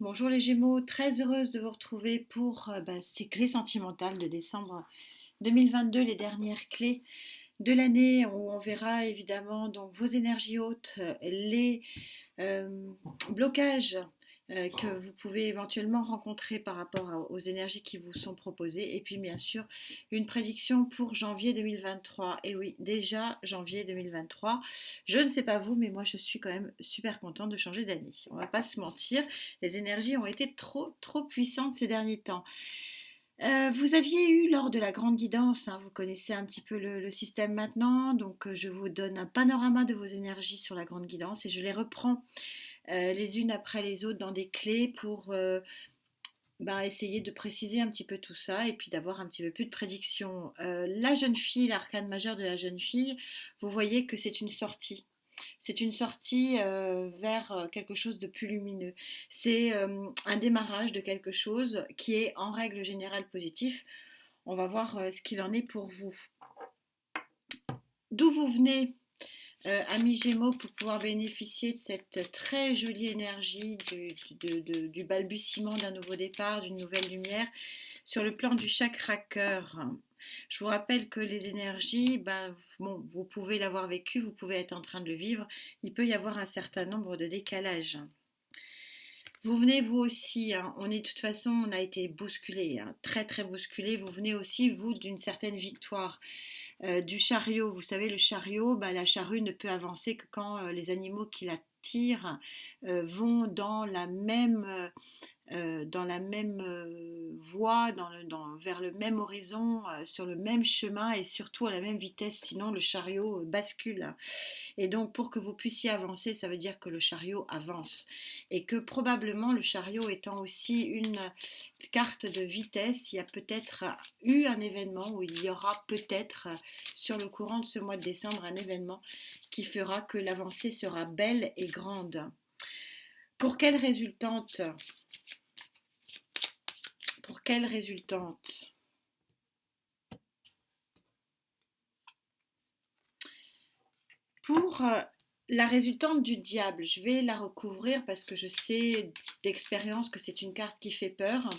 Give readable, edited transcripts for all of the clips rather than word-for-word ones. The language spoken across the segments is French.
Bonjour les Gémeaux, très heureuse de vous retrouver pour ces clés sentimentales de décembre 2022, les dernières clés de l'année où on verra évidemment donc vos énergies hautes, les euh, blocages que vous pouvez éventuellement rencontrer par rapport aux énergies qui vous sont proposées et puis bien sûr une prédiction pour janvier 2023. Et oui, déjà janvier 2023, je ne sais pas vous, mais moi je suis quand même super contente de changer d'année. On va pas se mentir, les énergies ont été trop puissantes ces derniers temps. Vous aviez eu lors de la grande guidance, hein, vous connaissez un petit peu le système maintenant, donc je vous donne un panorama de vos énergies sur la grande guidance et je les reprends les unes après les autres dans des clés pour essayer de préciser un petit peu tout ça et puis d'avoir un petit peu plus de prédiction. La jeune fille, l'arcane majeur de la jeune fille, vous voyez que c'est une sortie. C'est une sortie vers quelque chose de plus lumineux. C'est un démarrage de quelque chose qui est en règle générale positif. On va voir ce qu'il en est pour vous. D'où vous venez, amis Gémeaux, pour pouvoir bénéficier de cette très jolie énergie du balbutiement d'un nouveau départ, d'une nouvelle lumière sur le plan du chakra cœur. Je vous rappelle que les énergies, vous pouvez l'avoir vécu, vous pouvez être en train de le vivre. Il peut y avoir un certain nombre de décalages. Vous venez vous aussi, hein, on est de toute façon, on a été bousculé, hein, très bousculé. Vous venez aussi vous d'une certaine victoire. Du chariot, vous savez, le chariot, la charrue ne peut avancer que quand les animaux qui la tirent vont dans la même voie, vers le même horizon, sur le même chemin et surtout à la même vitesse, sinon le chariot bascule. Et donc pour que vous puissiez avancer, ça veut dire que le chariot avance. Et que probablement le chariot étant aussi une carte de vitesse, il y a peut-être eu un événement où il y aura peut-être sur le courant de ce mois de décembre un événement qui fera que l'avancée sera belle et grande. Pour quelle résultante Pour quelle résultante Pour la résultante du diable, je vais la recouvrir parce que je sais d'expérience que c'est une carte qui fait peur.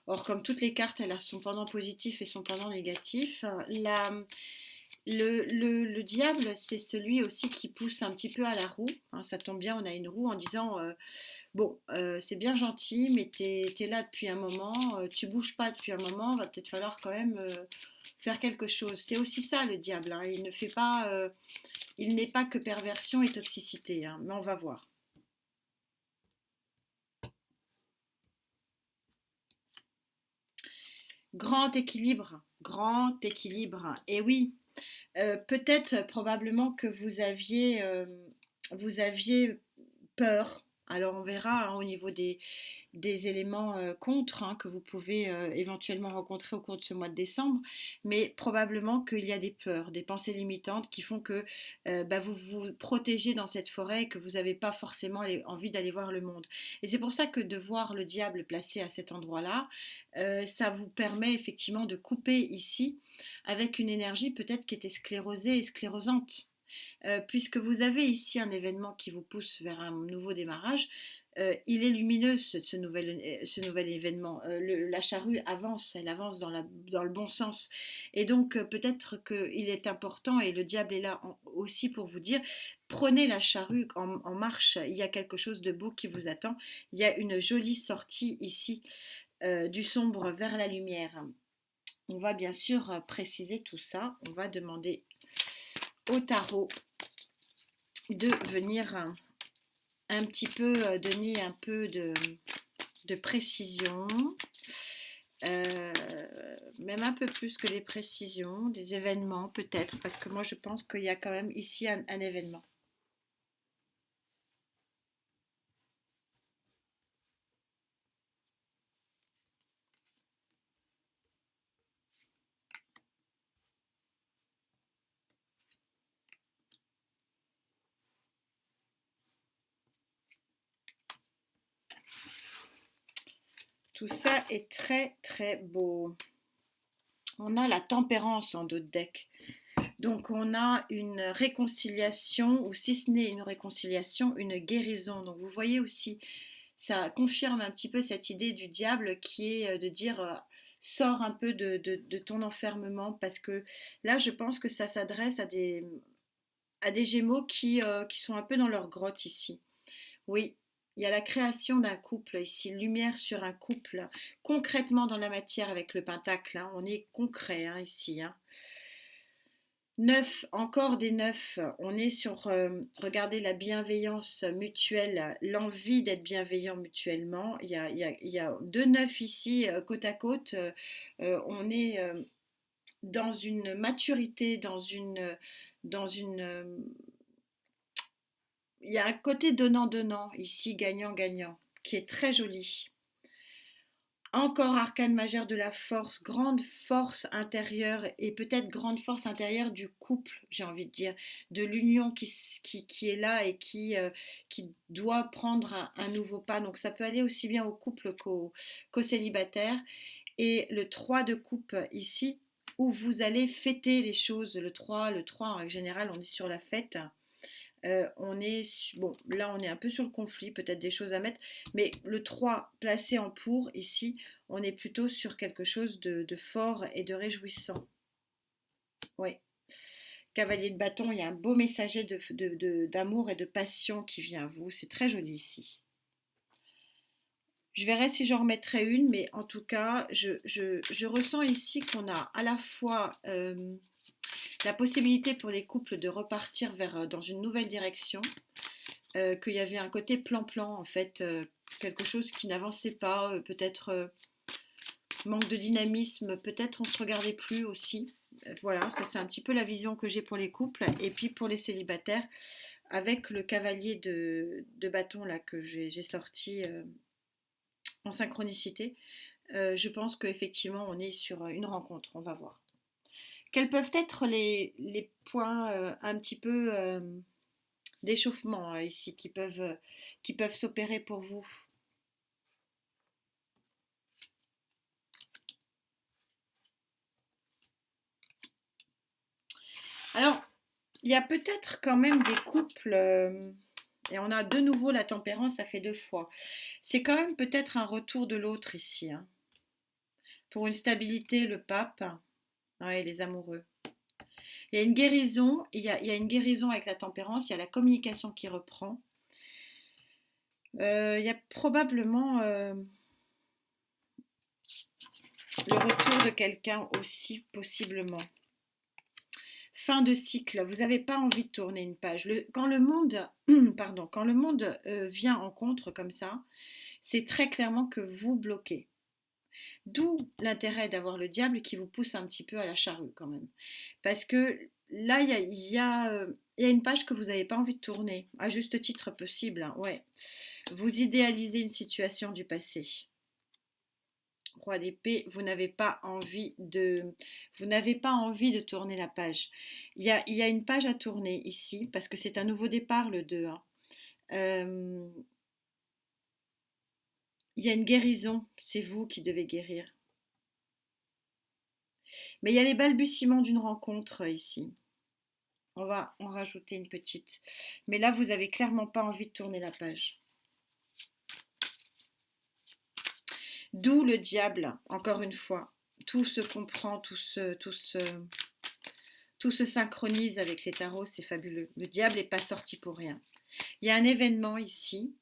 Or, comme toutes les cartes, elles a son pendant positif et son pendant négatif. Le diable, c'est celui aussi qui pousse un petit peu à la roue, hein, ça tombe bien, on a une roue en disant bon, c'est bien gentil, mais t'es là depuis un moment, tu bouges pas depuis un moment, va peut-être falloir quand même faire quelque chose. C'est aussi ça le diable, hein, il ne fait pas, il n'est pas que perversion et toxicité, hein, mais on va voir. Grand équilibre, grand équilibre. Et oui, peut-être probablement que vous aviez peur. Alors on verra hein, au niveau des éléments contre hein, que vous pouvez éventuellement rencontrer au cours de ce mois de décembre, mais probablement qu'il y a des peurs, des pensées limitantes qui font que vous vous protégez dans cette forêt et que vous n'avez pas forcément envie d'aller voir le monde. Et c'est pour ça que de voir le diable placé à cet endroit-là, ça vous permet effectivement de couper ici avec une énergie peut-être qui était sclérosée et sclérosante. Puisque vous avez ici un événement qui vous pousse vers un nouveau démarrage, il est lumineux ce nouvel événement. La charrue avance, elle avance dans le bon sens. Et donc peut-être qu'il est important, et le diable est là aussi pour vous dire, prenez la charrue en marche, il y a quelque chose de beau qui vous attend, il y a une jolie sortie ici du sombre vers la lumière. On va bien sûr préciser tout ça, on va demander au tarot de venir un petit peu donner un peu de précision, euh, même un peu plus que des précisions, des événements peut-être, parce que moi je pense qu'il y a quand même ici un événement. Tout ça est très beau. On a la tempérance en dos de deck. Donc on a une réconciliation, ou si ce n'est une réconciliation, une guérison. Donc vous voyez aussi ça confirme un petit peu cette idée du diable qui est de dire sors un peu de ton enfermement parce que là je pense que ça s'adresse à des Gémeaux qui sont un peu dans leur grotte ici. Oui, il y a la création d'un couple ici, lumière sur un couple, concrètement dans la matière avec le pentacle, hein, on est concret hein, ici. Hein. Neuf, encore des neufs. On est sur, regardez, la bienveillance mutuelle, l'envie d'être bienveillant mutuellement. Il y a deux neufs ici, côte à côte. On est dans une maturité, dans une, il y a un côté donnant-donnant ici, gagnant-gagnant, qui est très joli. Encore arcane majeur de la force, grande force intérieure et peut-être grande force intérieure du couple, j'ai envie de dire, de l'union qui est là et qui doit prendre un nouveau pas. Donc ça peut aller aussi bien au couple qu'au célibataire. Et le 3 de coupe ici, où vous allez fêter les choses, le 3 en règle générale, on est sur la fête. On est, bon, là on est un peu sur le conflit, peut-être des choses à mettre, mais le 3 placé en pour, ici, on est plutôt sur quelque chose de fort et de réjouissant. Oui. Cavalier de bâton, il y a un beau messager d'amour et de passion qui vient à vous, c'est très joli ici. Je verrai si j'en remettrai une, mais en tout cas, je ressens ici qu'on a à la fois la possibilité pour les couples de repartir dans une nouvelle direction, qu'il y avait un côté plan-plan, en fait, quelque chose qui n'avançait pas, peut-être manque de dynamisme, peut-être on ne se regardait plus aussi. Voilà, ça c'est un petit peu la vision que j'ai pour les couples. Et puis pour les célibataires, avec le cavalier de bâton là, que j'ai sorti en synchronicité, je pense qu'effectivement on est sur une rencontre, on va voir. Quels peuvent être les points un petit peu d'échauffement ici qui peuvent s'opérer pour vous? Alors, il y a peut-être quand même des couples, et on a de nouveau la tempérance, ça fait deux fois. C'est quand même peut-être un retour de l'autre ici. Hein. Pour une stabilité, le pape, ouais, les amoureux. Il y a une guérison, il y a une guérison avec la tempérance, il y a la communication qui reprend. Il y a probablement le retour de quelqu'un aussi, possiblement. Fin de cycle, vous n'avez pas envie de tourner une page. Quand le monde, pardon, quand le monde vient en contre comme ça, c'est très clairement que vous bloquez. D'où l'intérêt d'avoir le diable qui vous pousse un petit peu à la charrue quand même. Parce que là, il y a une page que vous n'avez pas envie de tourner, à juste titre possible. Hein, ouais. Vous idéalisez une situation du passé. Roi d'épée, vous n'avez pas envie de tourner la page. Il y a une page à tourner ici, parce que c'est un nouveau départ, le 2. Hein. Il y a une guérison, c'est vous qui devez guérir. Mais il y a les balbutiements d'une rencontre ici. On va en rajouter une petite. Mais là, vous n'avez clairement pas envie de tourner la page. D'où le diable, encore une fois. Tout se comprend, tout se synchronise avec les tarots, c'est fabuleux. Le diable n'est pas sorti pour rien. Il y a un événement ici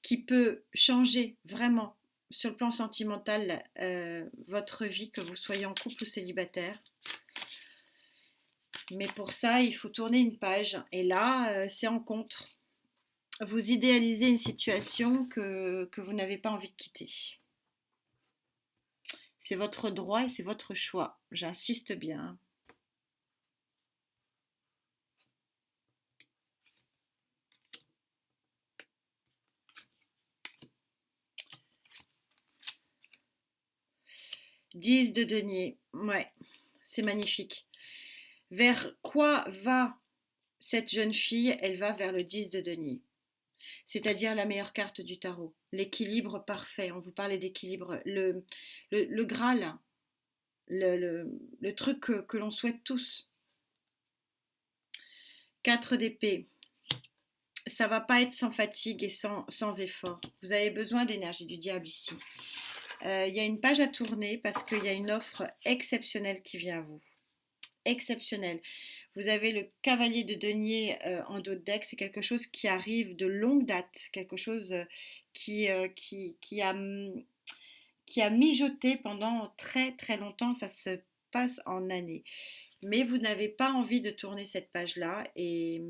qui peut changer vraiment sur le plan sentimental votre vie, que vous soyez en couple ou célibataire. Mais pour ça, il faut tourner une page. Et là, c'est en contre. Vous idéalisez une situation que vous n'avez pas envie de quitter. C'est votre droit et c'est votre choix. J'insiste bien. 10 de denier. Ouais, c'est magnifique. Vers quoi va cette jeune fille? Elle va vers le 10 de denier. C'est-à-dire la meilleure carte du tarot. L'équilibre parfait. On vous parlait d'équilibre. Le Graal. Le truc que l'on souhaite tous. 4 d'épée. ça va pas être sans fatigue et sans effort. Vous avez besoin d'énergie du diable ici. Il y a une page à tourner parce qu'il y a une offre exceptionnelle qui vient à vous. Exceptionnelle. Vous avez le cavalier de denier en dos de deck. C'est quelque chose qui arrive de longue date. Quelque chose qui a mijoté pendant très très longtemps. Ça se passe en années. Mais vous n'avez pas envie de tourner cette page-là et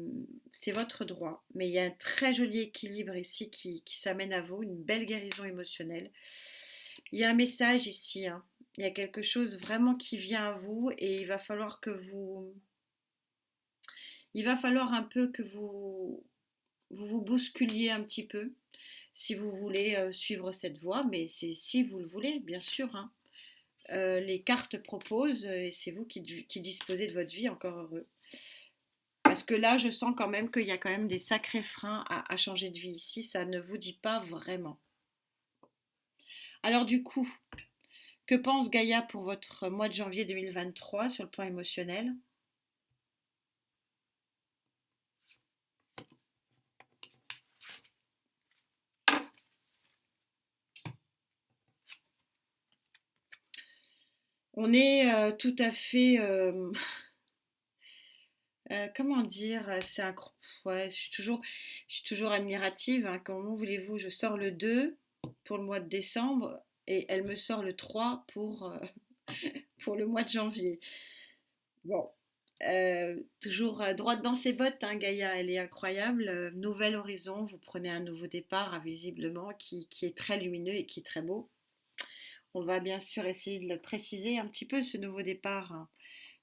c'est votre droit. Mais il y a un très joli équilibre ici qui s'amène à vous, une belle guérison émotionnelle. Il y a un message ici, hein. Il y a quelque chose vraiment qui vient à vous et il va falloir que vous... Il va falloir un peu que vous bousculiez un petit peu si vous voulez suivre cette voie, mais c'est si vous le voulez, bien sûr, hein. Les cartes proposent et c'est vous qui disposez de votre vie, encore heureux. Parce que là, je sens quand même qu'il y a quand même des sacrés freins à changer de vie ici, ça ne vous dit pas vraiment. Alors du coup, que pense Gaïa pour votre mois de janvier 2023 sur le plan émotionnel? On est tout à fait... comment dire? Ouais, je suis toujours admirative, hein. Comment voulez-vous? Je sors le 2 pour le mois de décembre et elle me sort le 3 pour le mois de janvier. Bon, toujours droite dans ses bottes, hein, Gaïa, elle est incroyable. Nouvel horizon, vous prenez un nouveau départ, hein, visiblement, qui est très lumineux et qui est très beau. On va bien sûr essayer de le préciser un petit peu, ce nouveau départ, hein,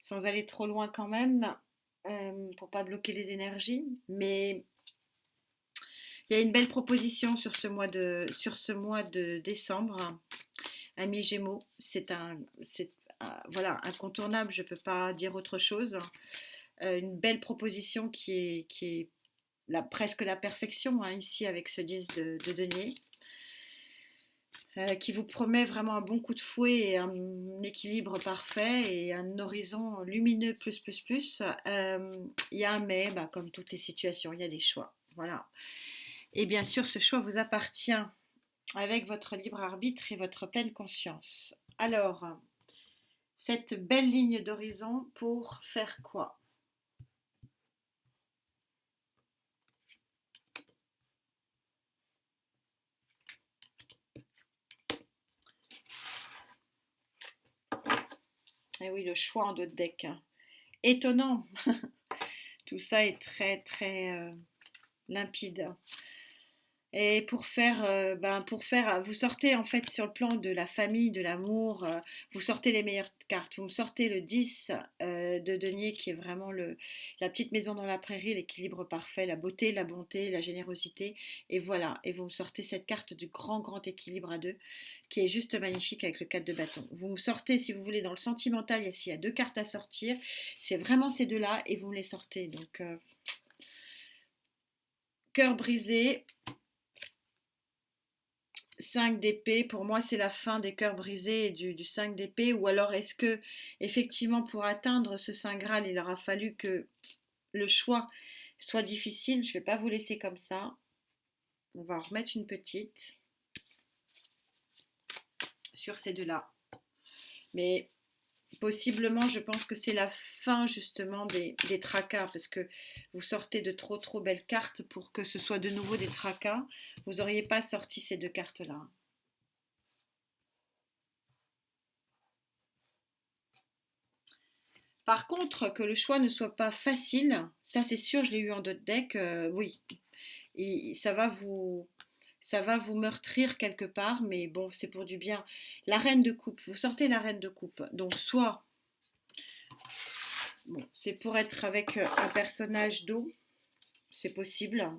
sans aller trop loin quand même, pour pas bloquer les énergies. Mais il y a une belle proposition sur ce mois de décembre. Ami Gémeaux, voilà, incontournable, je ne peux pas dire autre chose. Une belle proposition qui est presque la perfection, hein, ici avec ce 10 de denier. Qui vous promet vraiment un bon coup de fouet et un équilibre parfait et un horizon lumineux plus plus plus. Il y a un mais, bah, comme toutes les situations, il y a des choix. Voilà. Et bien sûr, ce choix vous appartient avec votre libre arbitre et votre pleine conscience. Alors, cette belle ligne d'horizon pour faire quoi? Eh oui, le choix en deux decks. Étonnant. Tout ça est très très limpide. Et pour faire, vous sortez en fait sur le plan de la famille, de l'amour, vous sortez les meilleures cartes. Vous me sortez le 10 de denier qui est vraiment la petite maison dans la prairie, l'équilibre parfait, la beauté, la bonté, la générosité. Et voilà, et vous me sortez cette carte du grand, grand équilibre à deux qui est juste magnifique avec le 4 de bâton. Vous me sortez, si vous voulez, dans le sentimental, s'il y a deux cartes à sortir, c'est vraiment ces deux-là et vous me les sortez. Donc, cœur brisé. 5 d'épée, pour moi c'est la fin des cœurs brisés et du 5 d'épée, ou alors est-ce que effectivement pour atteindre ce Saint Graal il aura fallu que le choix soit difficile? Je ne vais pas vous laisser comme ça, on va en remettre une petite sur ces deux-là, mais possiblement je pense que c'est la fin justement des tracas, parce que vous sortez de trop trop belles cartes pour que ce soit de nouveau des tracas, vous n'auriez pas sorti ces deux cartes-là. Par contre, que le choix ne soit pas facile, ça c'est sûr, je l'ai eu en deux deck, oui. Et ça va vous meurtrir quelque part, mais bon, c'est pour du bien. La reine de coupe, vous sortez la reine de coupe. Donc soit, bon, c'est pour être avec un personnage d'eau, c'est possible.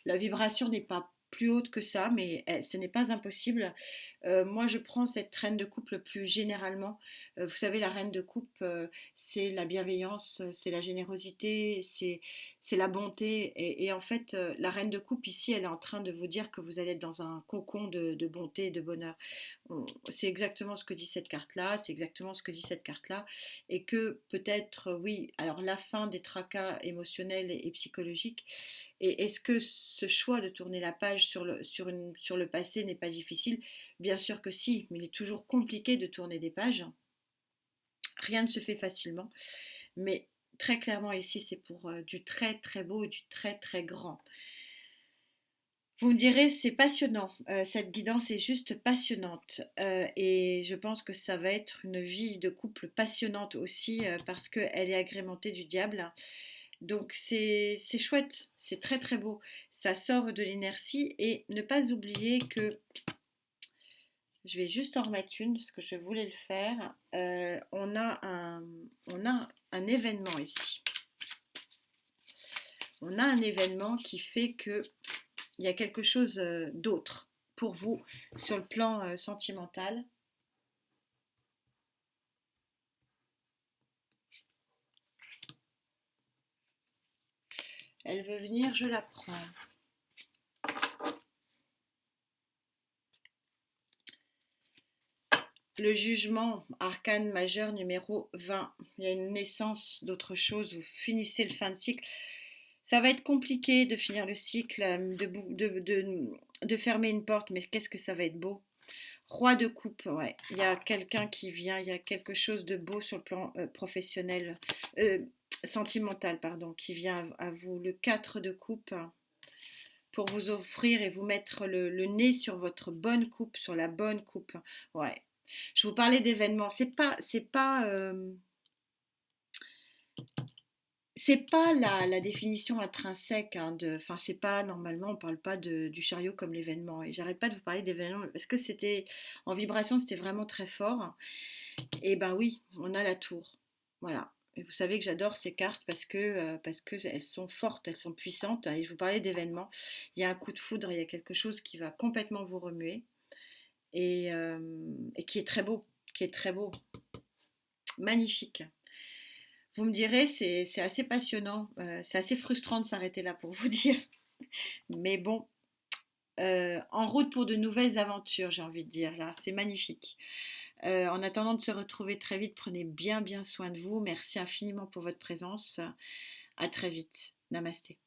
La vibration n'est pas plus haute que ça, mais ce n'est pas impossible. Moi, je prends cette reine de couple plus généralement. Vous savez, la reine de coupe, c'est la bienveillance, c'est la générosité, c'est la bonté. Et en fait, la reine de coupe, ici, elle est en train de vous dire que vous allez être dans un cocon de bonté et de bonheur. C'est exactement ce que dit cette carte-là, c'est exactement ce que dit cette carte-là. Et que peut-être, oui, alors la fin des tracas émotionnels et psychologiques. Et est-ce que ce choix de tourner la page sur le passé n'est pas difficile? Bien sûr que si, mais il est toujours compliqué de tourner des pages. Rien ne se fait facilement, mais très clairement ici c'est pour du très très beau et du très très grand. Vous me direz, c'est passionnant, cette guidance est juste passionnante et je pense que ça va être une vie de couple passionnante aussi parce qu'elle est agrémentée du diable. Donc c'est chouette, c'est très très beau, ça sort de l'inertie et ne pas oublier que je vais juste en remettre une parce que je voulais le faire. On a un événement ici. On a un événement qui fait que il y a quelque chose d'autre pour vous sur le plan sentimental. Elle veut venir, je la prends. Le jugement, arcane majeur numéro 20. Il y a une naissance d'autre chose, vous finissez le fin de cycle. Ça va être compliqué de finir le cycle, de fermer une porte, mais qu'est-ce que ça va être beau. Roi de coupe, ouais. Il y a quelqu'un qui vient, il y a quelque chose de beau sur le plan professionnel, sentimental, pardon, qui vient à vous. Le 4 de coupe pour vous offrir et vous mettre le nez sur votre bonne coupe, sur la bonne coupe. Ouais. Je vous parlais d'événements. C'est pas la définition intrinsèque hein, enfin c'est pas normalement on parle pas du chariot comme l'événement et j'arrête pas de vous parler d'événements parce que c'était en vibration c'était vraiment très fort et ben oui on a la tour voilà et vous savez que j'adore ces cartes parce que elles sont fortes elles sont puissantes et je vous parlais d'événements il y a un coup de foudre il y a quelque chose qui va complètement vous remuer et qui est très beau magnifique. Vous me direz, c'est assez passionnant, c'est assez frustrant de s'arrêter là pour vous dire. Mais bon, en route pour de nouvelles aventures, j'ai envie de dire là, c'est magnifique. En attendant de se retrouver très vite, prenez bien bien soin de vous. Merci infiniment pour votre présence. À très vite. Namasté.